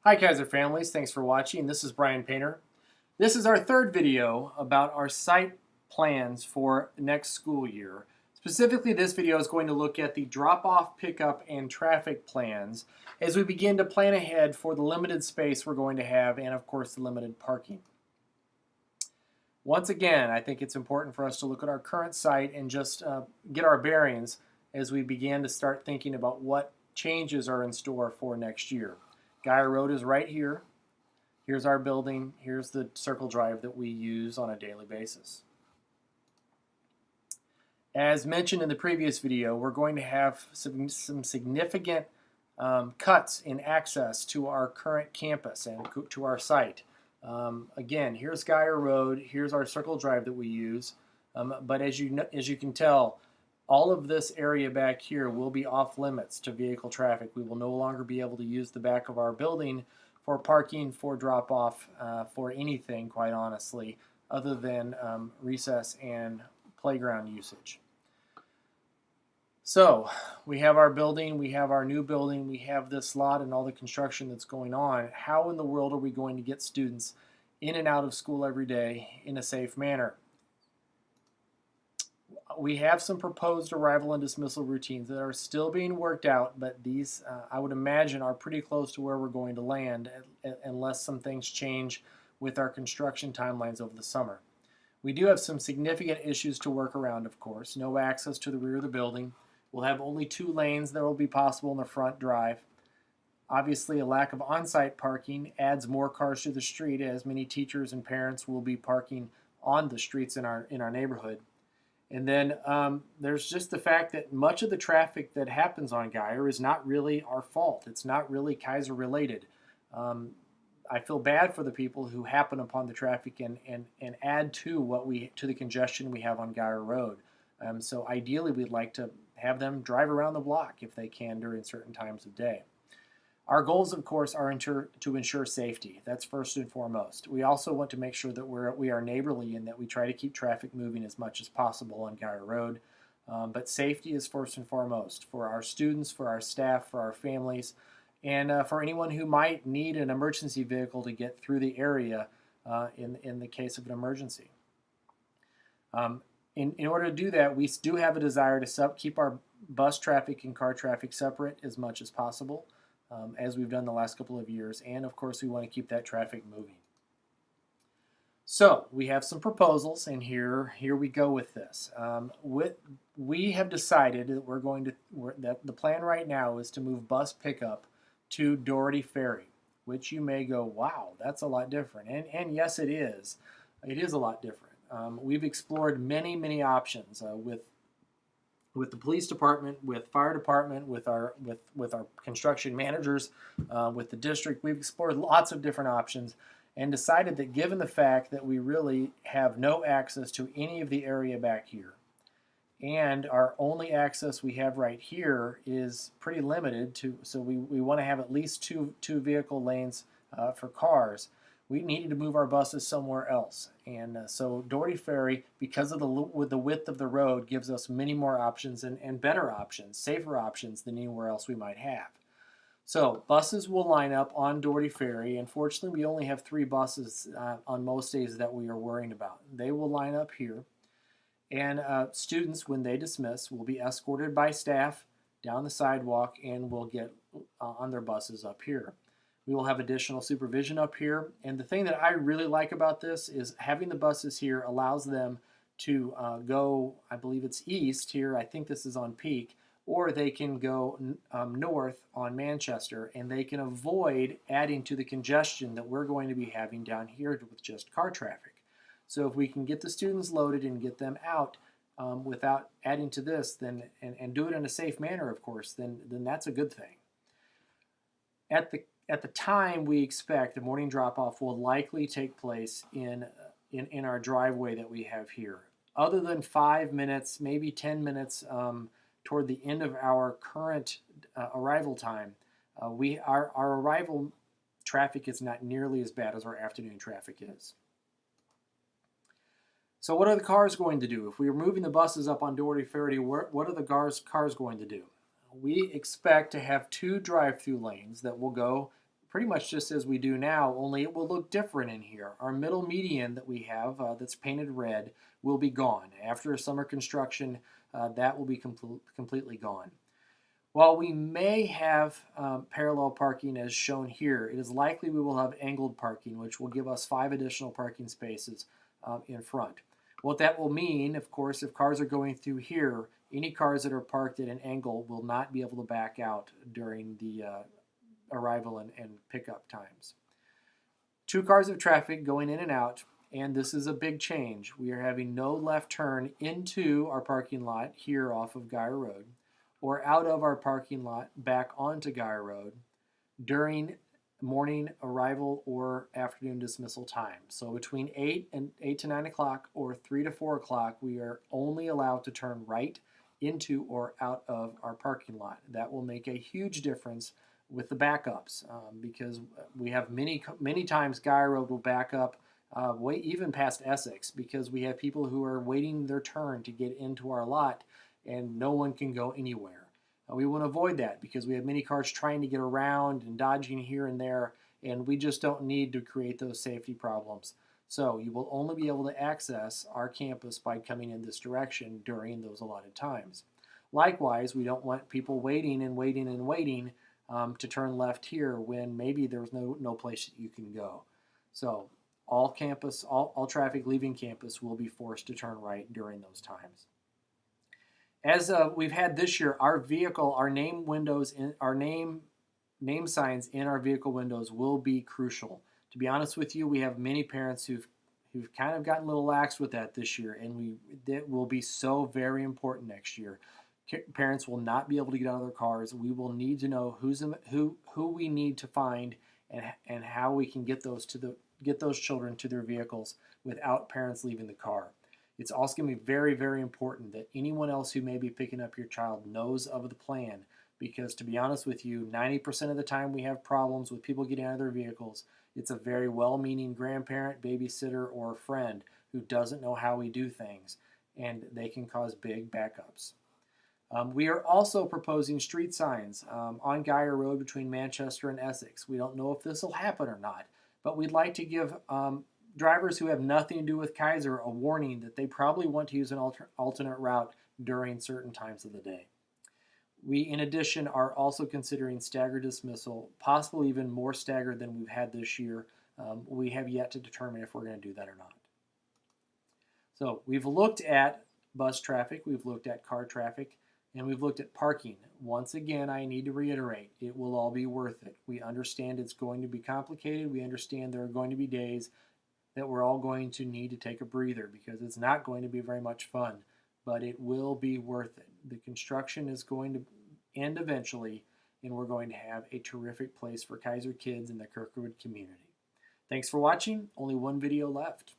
Hi Keysor families, thanks for watching. This is Brian Painter. This is our third video about our site plans for next school year. Specifically, this video is going to look at the drop-off, pickup, and traffic plans as we begin to plan ahead for the limited space we're going to have and, of course, the limited parking. Once again, I think it's important for us to look at our current site and just get our bearings as we begin to start thinking about what changes are in store for next year. Geyer Road is right here. Here's our building. Here's the circle drive that we use on a daily basis. As mentioned in the previous video, we're going to have some significant cuts in access to our current campus and to our site. Again, here's Geyer Road. Here's our circle drive that we use. But as you can tell, all of this area back here will be off limits to vehicle traffic. We will no longer be able to use the back of our building for parking, for drop-off, for anything, quite honestly, other than recess and playground usage. So we have our building, we have our new building, we have this lot and all the construction that's going on. How in the world are we going to get students in and out of school every day in a safe manner? We have some proposed arrival and dismissal routines that are still being worked out, but these, I would imagine, are pretty close to where we're going to land unless some things change with our construction timelines over the summer. We do have some significant issues to work around, of course. No access to the rear of the building. We'll have only 2 lanes that will be possible in the front drive. Obviously, a lack of on-site parking adds more cars to the street, as many teachers and parents will be parking on the streets in our neighborhood. And then there's just the fact that much of the traffic that happens on Geyer is not really our fault. It's not really Keysor related. I feel bad for the people who happen upon the traffic and add to the congestion we have on Geyer Road. So ideally, we'd like to have them drive around the block if they can during certain times of day. Our goals, of course, are to ensure safety. That's first and foremost. We also want to make sure that we are neighborly and that we try to keep traffic moving as much as possible on Geyer Road. But safety is first and foremost for our students, for our staff, for our families, and for anyone who might need an emergency vehicle to get through the area in the case of an emergency. In order to do that, we do have a desire to keep our bus traffic and car traffic separate as much as possible. As we've done the last couple of years, and of course we want to keep that traffic moving. So we have some proposals, and here we go with this. We have decided that that the plan right now is to move bus pickup to Doherty Ferry, which you may go, wow, that's a lot different, and yes, it is. It is a lot different. We've explored many options with the police department, with fire department, with our construction managers, with the district. We've explored lots of different options and decided that given the fact that we really have no access to any of the area back here, and our only access we have right here is pretty limited so we want to have at least two vehicle lanes for cars. We needed to move our buses somewhere else, and so Doherty Ferry, because of the width of the road, gives us many more options and better options, safer options than anywhere else we might have. So buses will line up on Doherty Ferry. Unfortunately, we only have 3 buses on most days that we are worrying about. They will line up here, and students, when they dismiss, will be escorted by staff down the sidewalk and will get on their buses up here. We will have additional supervision up here, and the thing that I really like about this is having the buses here allows them to go, I believe it's east here, I think this is on Peak, or they can go north on Manchester, and they can avoid adding to the congestion that we're going to be having down here with just car traffic. So if we can get the students loaded and get them out without adding to this, then and do it in a safe manner, of course, then that's a good thing. At the time, we expect the morning drop-off will likely take place in our driveway that we have here. Other than 5 minutes, maybe 10 minutes toward the end of our current arrival time, our arrival traffic is not nearly as bad as our afternoon traffic is. So what are the cars going to do? If we are moving the buses up on Doherty Ferry, what are the cars going to do? We expect to have 2 drive-through lanes that will go pretty much just as we do now, only it will look different in here. Our middle median that we have that's painted red will be gone. After summer construction, that will be completely gone. While we may have parallel parking as shown here, it is likely we will have angled parking, which will give us 5 additional parking spaces in front. What that will mean, of course, if cars are going through here, any cars that are parked at an angle will not be able to back out during the arrival and pickup times. 2 cars of traffic going in and out, and this is a big change. We are having no left turn into our parking lot here off of Guyer Road, or out of our parking lot back onto Guyer Road during morning arrival or afternoon dismissal time. So between 8 to 9 o'clock or 3 to 4 o'clock, we are only allowed to turn right into or out of our parking lot. That will make a huge difference with the backups because we have many times Guyer Road will back up way even past Essex because we have people who are waiting their turn to get into our lot and no one can go anywhere. We want to avoid that because we have many cars trying to get around and dodging here and there, and we just don't need to create those safety problems. So you will only be able to access our campus by coming in this direction during those allotted times. Likewise, we don't want people waiting and waiting and waiting to turn left here when maybe there's no place that you can go. So all traffic leaving campus will be forced to turn right during those times. As we've had this year, our name signs in our vehicle windows will be crucial. To be honest with you, we have many parents who've kind of gotten a little lax with that this year, and that will be so very important next year. Parents will not be able to get out of their cars. We will need to know who we need to find and how we can get those children to their vehicles without parents leaving the car. It's also going to be very, very important that anyone else who may be picking up your child knows of the plan because, to be honest with you, 90% of the time we have problems with people getting out of their vehicles. It's a very well-meaning grandparent, babysitter, or friend who doesn't know how we do things, and they can cause big backups. We are also proposing street signs on Guyer Road between Manchester and Essex. We don't know if this will happen or not, but we'd like to give drivers who have nothing to do with Keysor a warning that they probably want to use an alternate route during certain times of the day. We, in addition, are also considering staggered dismissal, possibly even more staggered than we've had this year. We have yet to determine if we're going to do that or not. So we've looked at bus traffic, we've looked at car traffic, and we've looked at parking. Once again, I need to reiterate, it will all be worth it. We understand it's going to be complicated. We understand there are going to be days that we're all going to need to take a breather because it's not going to be very much fun, but it will be worth it. The construction is going to end eventually, and we're going to have a terrific place for Keysor kids in the Kirkwood community. Thanks for watching. Only one video left.